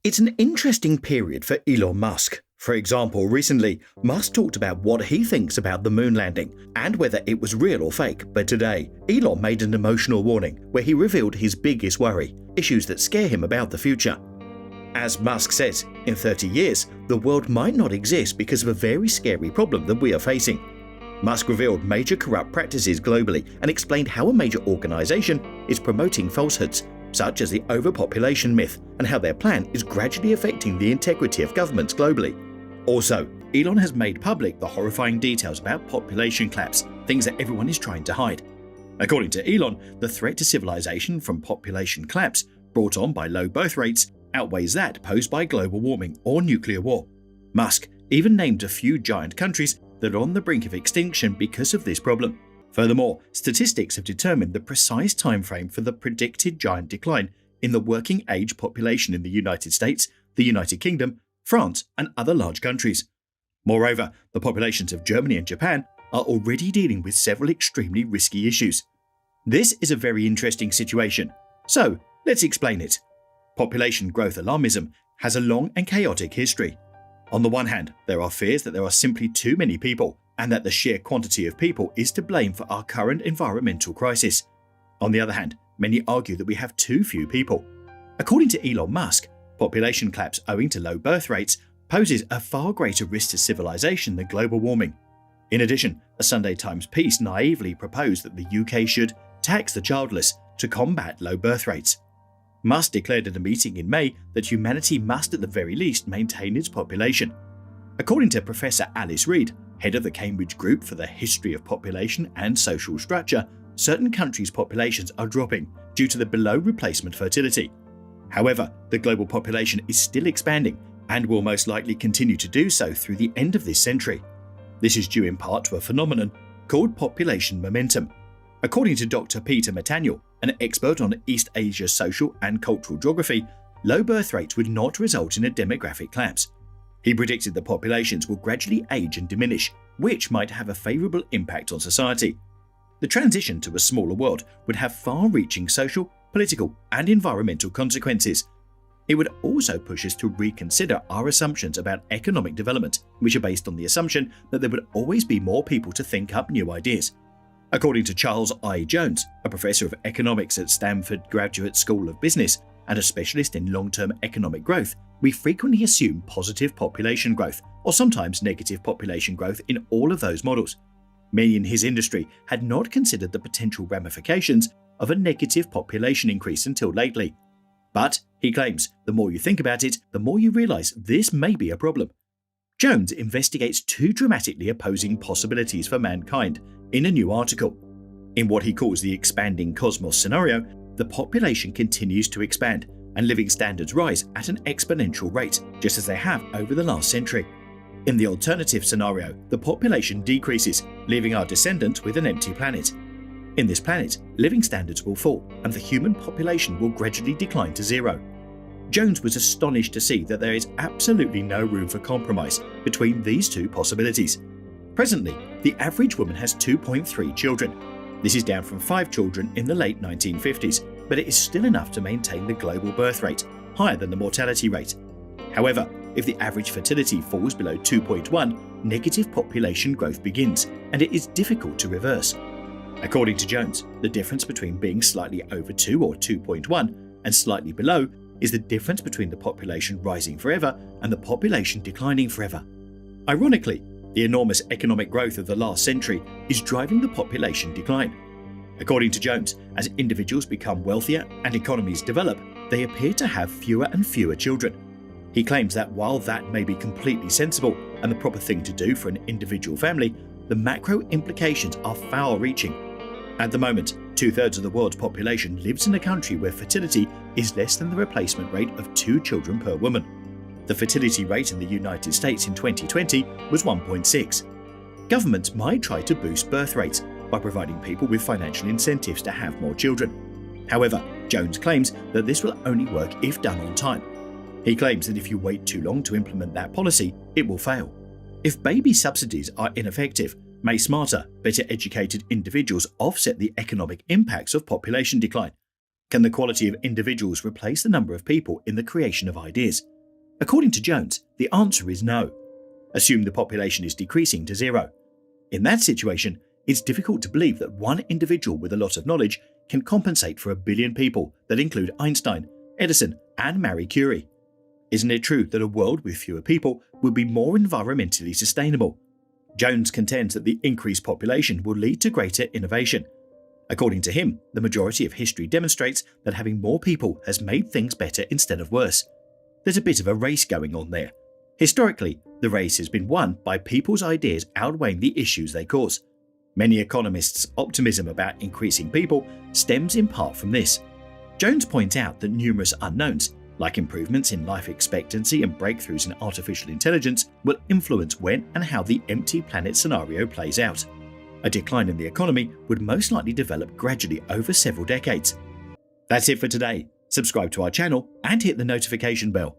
It's an interesting period for Elon Musk. For example, recently, Musk talked about what he thinks about the moon landing and whether it was real or fake, but today, Elon made an emotional warning where he revealed his biggest worry, issues that scare him about the future. As Musk says, in 30 years, the world might not exist because of a very scary problem that we are facing. Musk revealed major corrupt practices globally and explained how a major organization is promoting falsehoods, such as the overpopulation myth, and how their plan is gradually affecting the integrity of governments globally. Also, Elon has made public the horrifying details about population collapse, things that everyone is trying to hide. According to Elon, the threat to civilization from population collapse brought on by low birth rates outweighs that posed by global warming or nuclear war. Musk even named a few giant countries that are on the brink of extinction because of this problem. Furthermore, statistics have determined the precise timeframe for the predicted giant decline in the working age population in the United States, the United Kingdom, France, and other large countries. Moreover, the populations of Germany and Japan are already dealing with several extremely risky issues. This is a very interesting situation. So, let's explain it. Population growth alarmism has a long and chaotic history. On the one hand, there are fears that there are simply too many people, and that the sheer quantity of people is to blame for our current environmental crisis. On the other hand, many argue that we have too few people. According to Elon Musk, population collapse owing to low birth rates poses a far greater risk to civilization than global warming. In addition, a Sunday Times piece naively proposed that the UK should tax the childless to combat low birth rates. Musk declared at a meeting in May that humanity must at the very least maintain its population. According to Professor Alice Reed, head of the Cambridge Group for the History of Population and Social Structure, certain countries' populations are dropping due to the below replacement fertility. However, the global population is still expanding and will most likely continue to do so through the end of this century. This is due in part to a phenomenon called population momentum. According to Dr. Peter Mataniel, an expert on East Asia social and cultural geography, low birth rates would not result in a demographic collapse. He predicted the populations will gradually age and diminish, which might have a favourable impact on society. The transition to a smaller world would have far-reaching social, political, and environmental consequences. It would also push us to reconsider our assumptions about economic development, which are based on the assumption that there would always be more people to think up new ideas. According to Charles I. Jones, a professor of economics at Stanford Graduate School of Business and a specialist in long-term economic growth, we frequently assume positive population growth, or sometimes negative population growth in all of those models. Many in his industry had not considered the potential ramifications of a negative population increase until lately. But, he claims, the more you think about it, the more you realize this may be a problem. Jones investigates two dramatically opposing possibilities for mankind in a new article. In what he calls the expanding cosmos scenario, the population continues to expand and living standards rise at an exponential rate, just as they have over the last century. In the alternative scenario, the population decreases, leaving our descendants with an empty planet. In this planet, living standards will fall and the human population will gradually decline to zero. Jones was astonished to see that there is absolutely no room for compromise between these two possibilities. Presently, the average woman has 2.3 children. This is down from 5 children in the late 1950s, but it is still enough to maintain the global birth rate, higher than the mortality rate. However, if the average fertility falls below 2.1, negative population growth begins, and it is difficult to reverse. According to Jones, the difference between being slightly over 2 or 2.1 and slightly below is the difference between the population rising forever and the population declining forever. Ironically, the enormous economic growth of the last century is driving the population decline. According to Jones, as individuals become wealthier and economies develop, they appear to have fewer and fewer children. He claims that while that may be completely sensible and the proper thing to do for an individual family, the macro implications are far-reaching. At the moment, 2/3 of the world's population lives in a country where fertility is less than the replacement rate of 2 children per woman. The fertility rate in the United States in 2020 was 1.6. Governments might try to boost birth rates by providing people with financial incentives to have more children. However, Jones claims that this will only work if done on time. He claims that if you wait too long to implement that policy, it will fail. If baby subsidies are ineffective, may smarter, better educated individuals offset the economic impacts of population decline. Can the quality of individuals replace the number of people in the creation of ideas? According to Jones, the answer is no. Assume the population is decreasing to zero. In that situation, it's difficult to believe that one individual with a lot of knowledge can compensate for 1 billion people that include Einstein, Edison, and Marie Curie. Isn't it true that a world with fewer people would be more environmentally sustainable? Jones contends that the increased population will lead to greater innovation. According to him, the majority of history demonstrates that having more people has made things better instead of worse. There's a bit of a race going on there. Historically, the race has been won by people's ideas outweighing the issues they cause. Many economists' optimism about increasing people stems in part from this. Jones points out that numerous unknowns, like improvements in life expectancy and breakthroughs in artificial intelligence, will influence when and how the empty planet scenario plays out. A decline in the economy would most likely develop gradually over several decades. That's it for today. Subscribe to our channel and hit the notification bell.